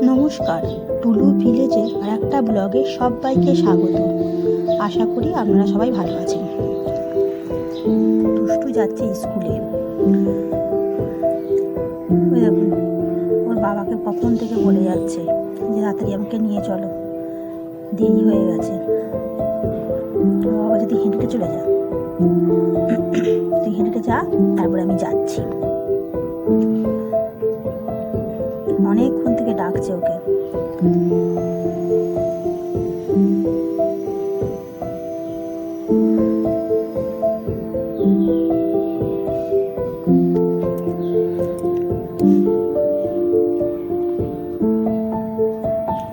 নমস্কার, টুলু ভিলেজের আর একটা ব্লগে সবাইকে স্বাগত। আশা করি আপনারা সবাই ভালো আছেন। দুষ্টু যাচ্ছে স্কুলে। ওই দেখুন, ওর বাবাকে কখন থেকে বলে যাচ্ছে যে তাড়াতাড়ি আমাকে নিয়ে চলো, দেরি হয়ে গেছে। ওর বাবা যদি হেঁটে চলে যা, তুই হেঁটে যা, তারপরে আমি যাচ্ছি। অনেকক্ষণ থেকে ডাকছে ওকে।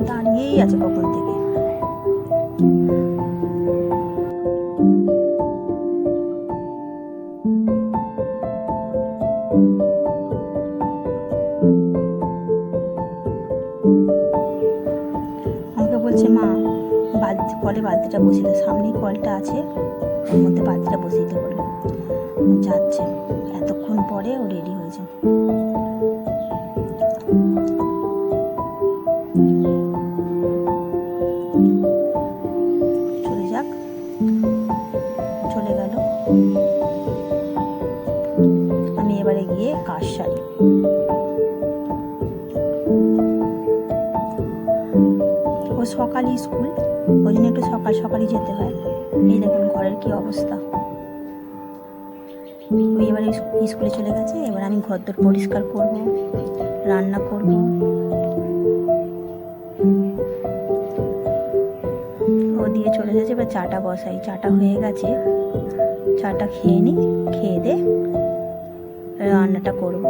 দাঁড়িয়েই আছে কখন থেকে। আমাকে বলছে, মা কলে বালতিটা বসিয়ে দাও, সামনেই কলটা আছে, ওর মধ্যে বালতিটা বসিয়ে দিতে বললো। যাচ্ছে, এতক্ষণ পরে ও রেডি হয়েছে। চলে যাক, চলে গেল। আমি এবারে গিয়ে কাজ সারি। ও সকালই স্কুল, ওই জন্য একটু সকাল সকালই যেতে হয়। এই দেখুন ঘরের কি অবস্থা। ওই এবারে স্কুলে চলে গেছে। এবার আমি ঘরদোর পরিষ্কার করব, রান্না করব। ও দিয়ে চলে গেছে। এবার চাটা বসাই। চাটা হয়ে গেছে, চাটা খেয়ে নিই, খেয়ে দে রান্নাটা করব।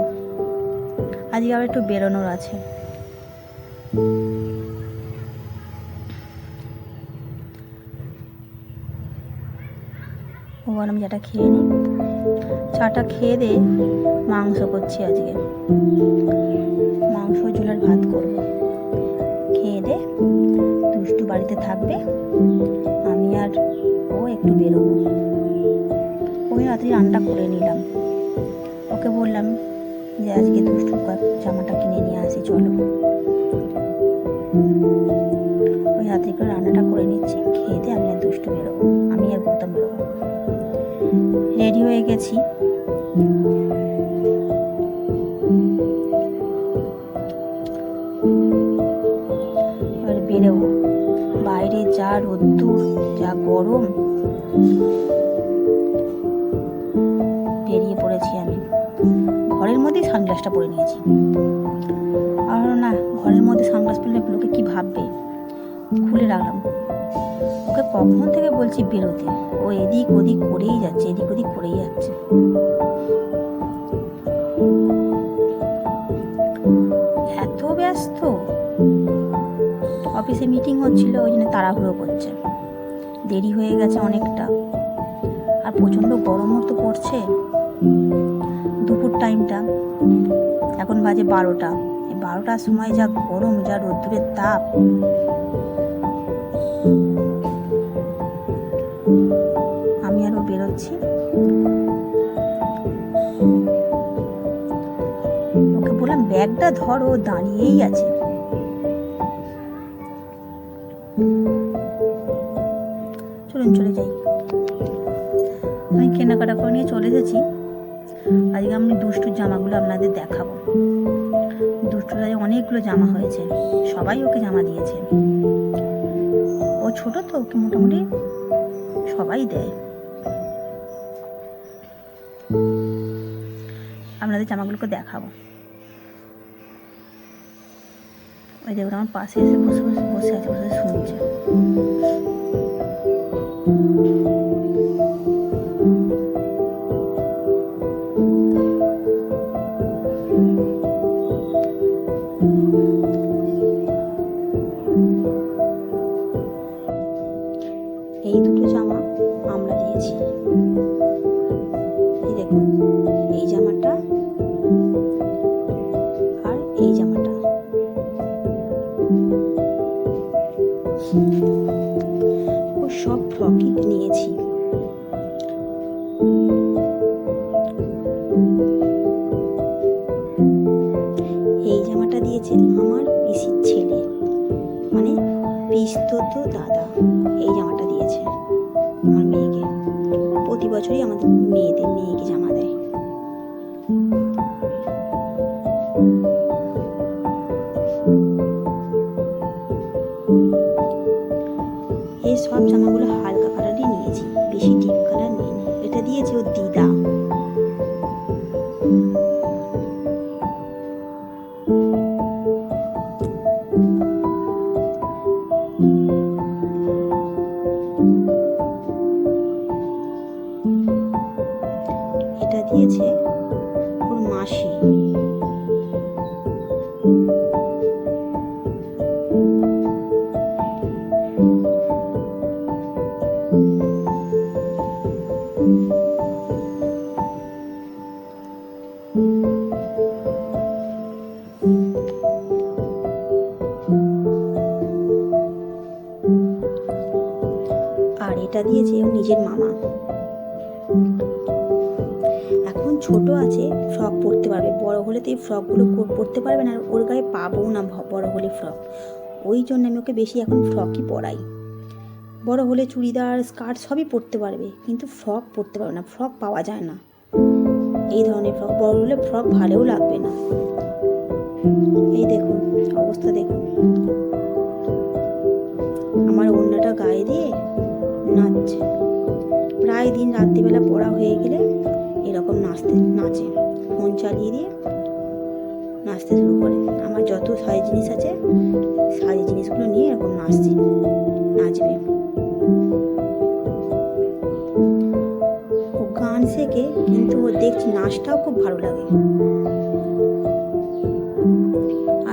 আজকে আবার একটু বেরোনোর আছে। ও আমি চাটা খেয়ে নিই। চাটা খেয়ে দে মাংস করছি আজকে, মাংস ঝোলের ভাত করব। খেয়ে দে দুষ্টু বাড়িতে থাকবে, আমি আর ও একটু বেরোবো। ওই রাত্রি রান্নাটা করে নিলাম। ওকে বললাম যে আজকে দুষ্টু জামাটা কিনে নিয়ে আসি, চলো। ওই রাত্রি করে রান্নাটা করে নিচ্ছি। খেয়ে দে আমি আর দুষ্টু বেরোবো, আমি আর গৌতম বেরোবো। রেডি হয়ে গেছি। এবার বেরোবো। বাইরে যা রোদ্দুর, যা গরম, বেরিয়ে পড়েছি আমি। ঘরের মধ্যেই সানগ্লাসটা পরে নিয়েছি। আর না, ঘরের মধ্যে সানগ্লাস পরলে লোকে কি ভাববে, খুলে রাখলাম। ওকে কখন থেকে বলছি বেরোতে, ও এদিক ওদিক করেই যাচ্ছে, এদিক ওদিক করেই যাচ্ছে। এত ব্যস্ত, অফিসে মিটিং হচ্ছিল, ওই জন্য তাড়াহুড়ো করছে। দেরি হয়ে গেছে অনেকটা। আর প্রচণ্ড গরমও তো পড়ছে। দুপুর টাইমটা, এখন বাজে 12টা। এই 12টার সময় যা গরম, যা রোদ্দুরের তাপ। আমি আরও বেরোচ্ছি। ওকে বললাম ব্যাগটা ধরো, দাঁড়িয়েই আছে। চলুন চলে যাই। আমি কেনাকাটা করে নিয়ে চলে এসেছি। আজকে আমি দুষ্টুর জামাগুলো আপনাদের দেখাবো। দুষ্টুর অনেকগুলো জামা হয়েছে, সবাই ওকে জামা দিয়েছে। ও ছোট তো, ওকে মোটামুটি সবাই দেয়। আপনাদের জামাগুলোকে দেখাবো। ওই দেখুন আমার পাশে এসে বসে আছে, বসে শুনছে। এই দুটো জামা আমরা দিয়েছি। এই দেখুন, এই জামাটা আর এই জামাটা। ও সব ফ্রকই নিয়েছি। এই জামাটা দিয়েছে আমার পিসির ছেলে, মানে পিস্তত দাদা এই জামাটা দিয়েছে আমার মেয়েকে। প্রতি বছরই আমাদের মেয়েকে জামা দেয়। এই সব জামাগুলো হালকা কালারই নিয়েছি, বেশি ডিপ কালার নিইনি। এটা দিয়েছে ওর দিদা। এটা দিয়েছে ওর মাসি। আর এটা দিয়েছে ওর নিজের মামা। এখন ছোট আছে, ফ্রক পরতে পারবে, বড় হলে তো এই ফ্রকগুলো পরতে পারবে না, আর ওর গায়ে পাবো না বড় হলে ফ্রক। ওই জন্য আমি ওকে বেশি এখন ফ্রকই পরাই। বড় হলে চুড়িদার স্কার্ট সবই পরতে পারবে, কিন্তু ফ্রক পরতে পারবে না, ফ্রক পাওয়া যায় না এই ধরনের ফ্রক। বড় হলে ফ্রক ভালোও লাগবে না। এই দেখুন অবস্থা, দেখুন আমার ওড়নাটা গায়ে দিয়ে নাচছে। প্রায় দিন রাত্রিবেলা পড়া হয়ে গেলে এরকম নাচে, ফোন চালিয়ে দিয়ে নাচতে শুরু করে। আমার যত সাজ জিনিস আছে, সাজ জিনিসগুলো নিয়ে এরকম নাচবে। ও গান শেখে, কিন্তু ও দেখছি নাচটাও খুব ভালো লাগে।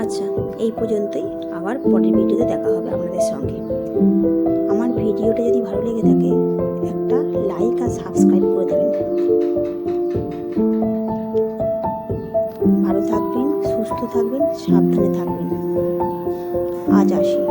আচ্ছা, এই পর্যন্তই। আবার পরের ভিডিওতে দেখা হবে আপনাদের সঙ্গে। আমার ভিডিওটা যদি ভালো লেগে থাকে একটা লাইক আর সাবস্ক্রাইব করে দেবেন। ভালো থাকবেন, সুস্থ থাকবেন, সাবধানে থাকবেন। আজ আসি।